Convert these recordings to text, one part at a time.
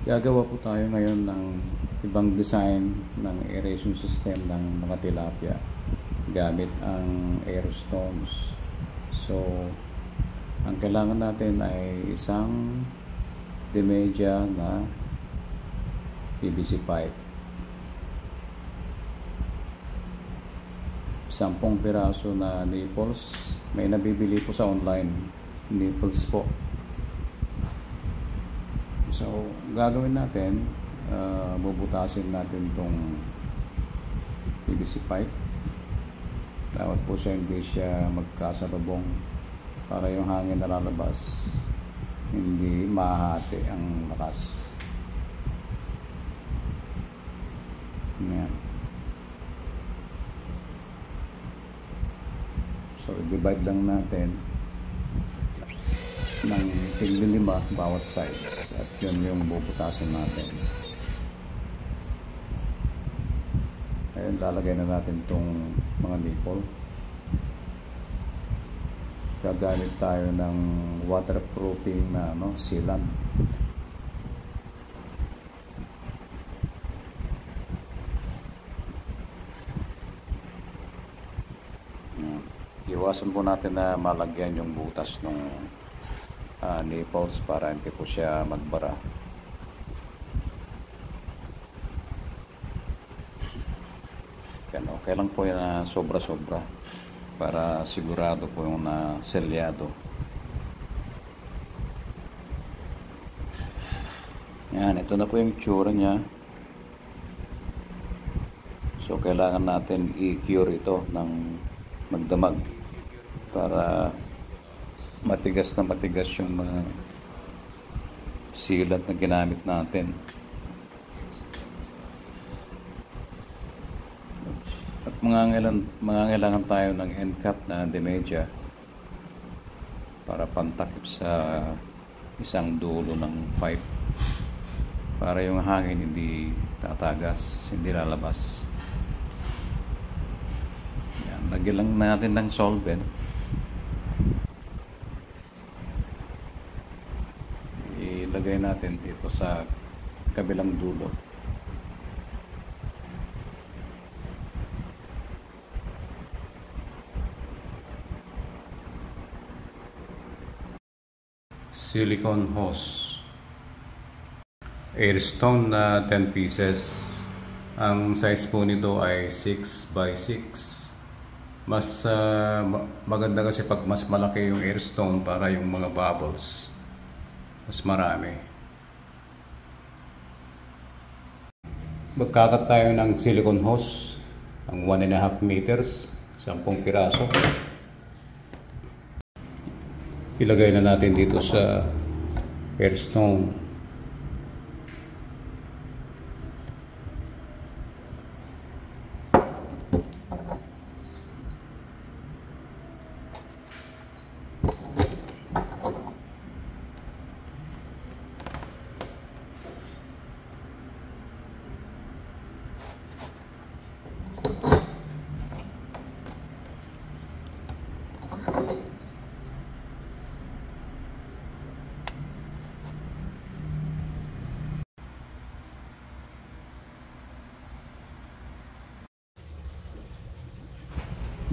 Gagawa po tayo ngayon ng ibang design ng aeration system ng mga tilapia gamit ang aerostones. So, ang kailangan natin ay isang Demeja na PVC pipe, 10 piraso na nipples. May nabibili po sa online nipples po. So, gagawin natin, bubutasin natin itong PVC pipe. Dapat po siya hindi siya magkasalubong para yung hangin na lalabas hindi mahati ang lakas. Ayan. So, divide lang natin ng tig-5 bawat sides at yun yung bubutasin natin. Ayun, lalagay na natin itong mga nipple. Gagamit tayo ng waterproofing na sealant. Iwasan po natin na malagyan yung butas ng nipples para hindi po siya magbara. Yan, okay lang po yan na sobra-sobra para sigurado po yung selyado. Yan, ito na po yung tsura niya. So kailangan natin i-cure ito ng magdamag para matigas na matigas yung mga sealant na ginamit natin. At mangangailangan tayo ng end cap na Demeja para pantakip sa isang dulo ng pipe para yung hangin hindi tatagas, hindi lalabas. Yan, lagyan lang natin ng solvent. Ilagay natin dito sa kabilang dulo. Silicone hose. Airstone na 10 pieces. Ang size po nito ay 6 by 6. Mas maganda kasi pag mas malaki yung airstone para yung mga bubbles mas marami. Magkakat tayo ng silicone hose, ang 1.5 meters, 10 piraso. Ilagay na natin dito sa airstone.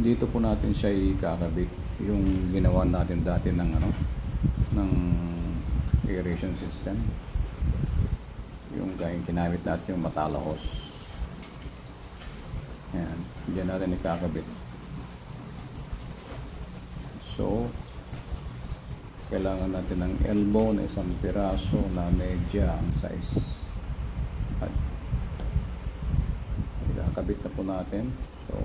Dito po natin siya ikakabit yung ginawa natin dati ng ng aeration system. Yung kinamit natin yung matala hose. Ayan, diyan natin ikakabit. So, kailangan natin ng elbow na 1 piraso na medya ang size. At ikakabit na po natin. So,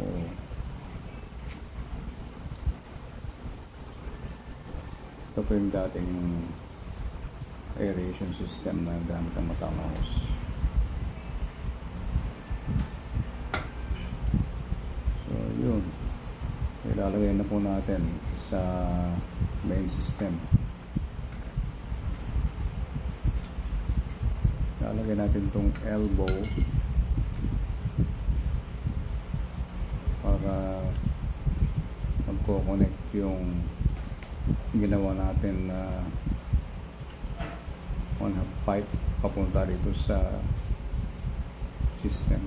ito po yung dating aeration system na gamit ang matala hose. So yun, ilalagay na po natin sa main system. Ilalagay natin itong elbow para magko-connect yung ginawa natin na on a pipe papunta dito sa system.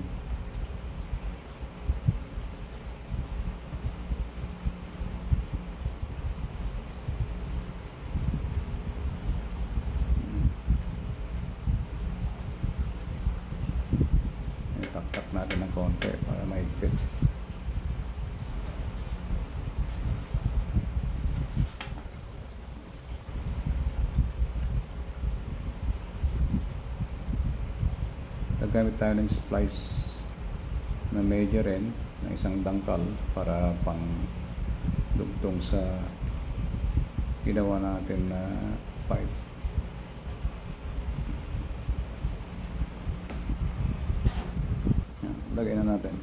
Itaktak natin ng konti para mahigpit. Gagamit tayo ng splice na medyo rin ng isang dangkal para pang dugtong sa ginawa natin na pipe. Yan, lagay na natin.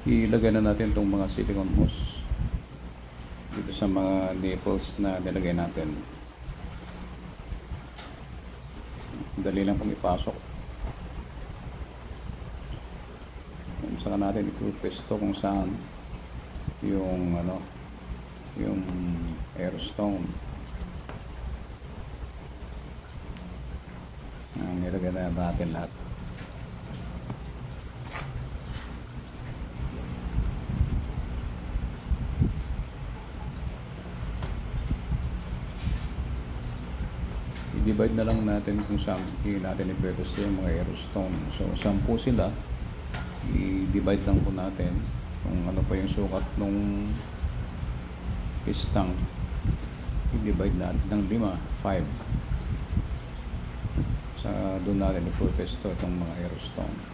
Ilagay na natin itong mga silicone hose dito sa mga nipples na nilagay natin. Dali lang kung ipasok. Saka natin ipupwesto kung saan yung yung airstone. Nilagay na natin lahat. I-divide na lang natin kung saan natin ipwesto yung mga airstone. So 10 sila. I-divide lang po natin kung ano pa yung sukat nung pistang. I-divide natin ng 5. Sa doon natin ipwesto itong mga airstone.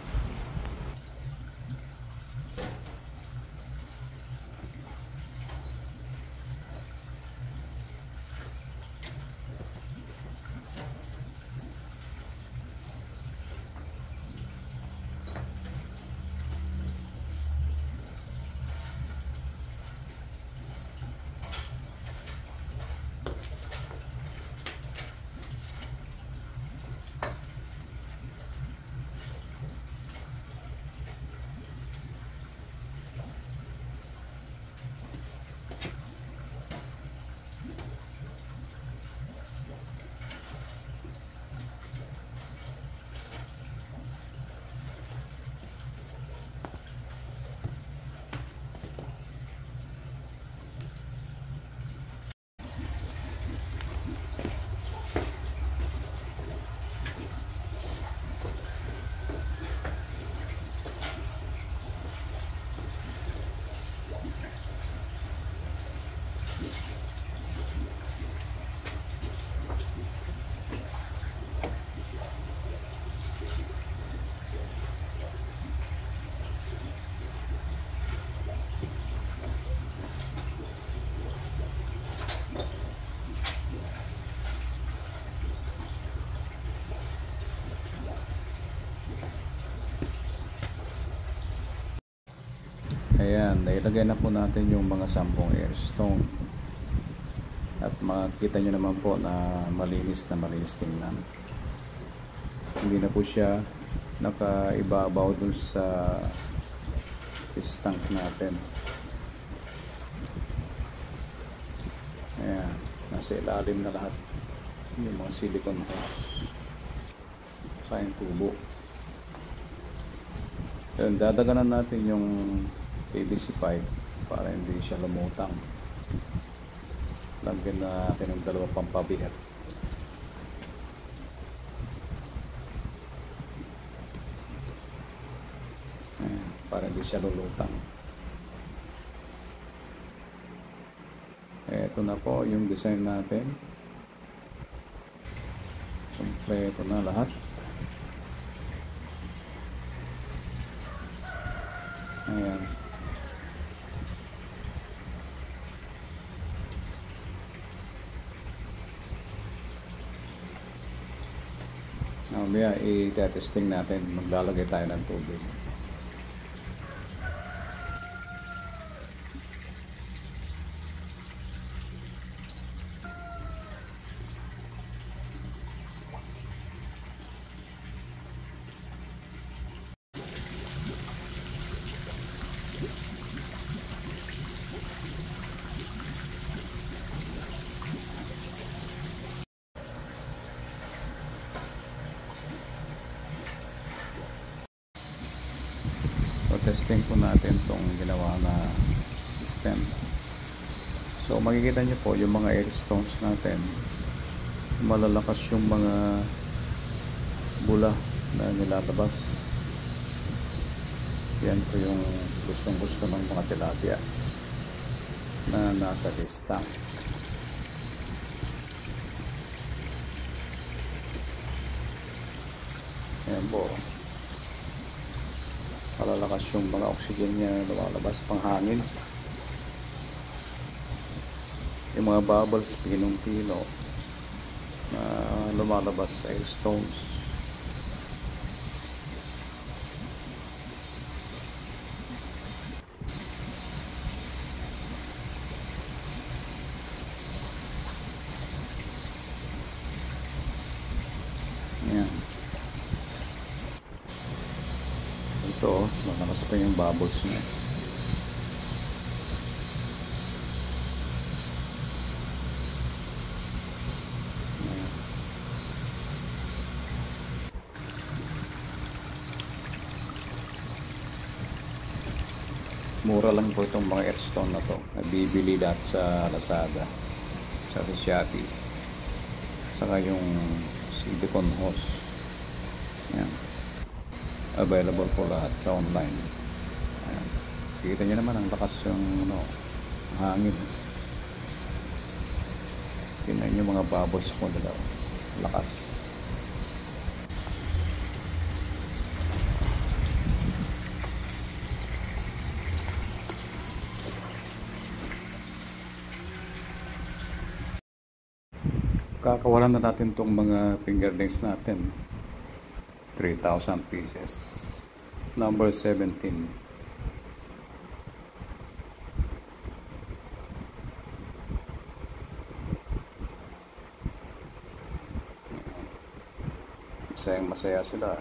Ayan, nailagay na po natin yung mga 10 airstone. At makikita nyo naman po na malinis tingnan. Hindi na po siya nakaibabaw dun sa fish tank natin. Ayan, nasa ilalim na lahat yung mga silicone hose sa yung tubo. Ayan, dadaganan natin yung PVC pipe para hindi siya lumutang. Lagyan natin ng 2 pampabigat. Para hindi siya lulutang. Ito na po yung design natin. Kompleto na lahat. Ayan. Mamaya i-testing natin. Maglalagay tayo ng tubig. So, testing po natin itong ginawa na system. So, makikita nyo po yung mga air stones natin. Malalakas yung mga bula na nilalabas. Yan po yung gustong-gusto ng mga tilapia na nasa lista. Ayan po. Malalakas yung mga oxygen niya na lumalabas pang hangin. Yung mga bubbles, pilong-pilo na lumalabas sa air stones. Ayan. Ito, malakas pa yung bubbles niya. Ayan. Mura lang po itong mga airstone na to. Nabibili lahat sa Lazada, sa Shopee, saka yung silicone hose. Ayan. Available po lahat sa online. Ayan. Kita nyo naman ang lakas yung hangin. Tingnan nyo mga bubbles po nila. Lakas. Kakawalan na natin itong mga fingerlings natin. 3,000 pieces. Number 17. Masayang masaya sila.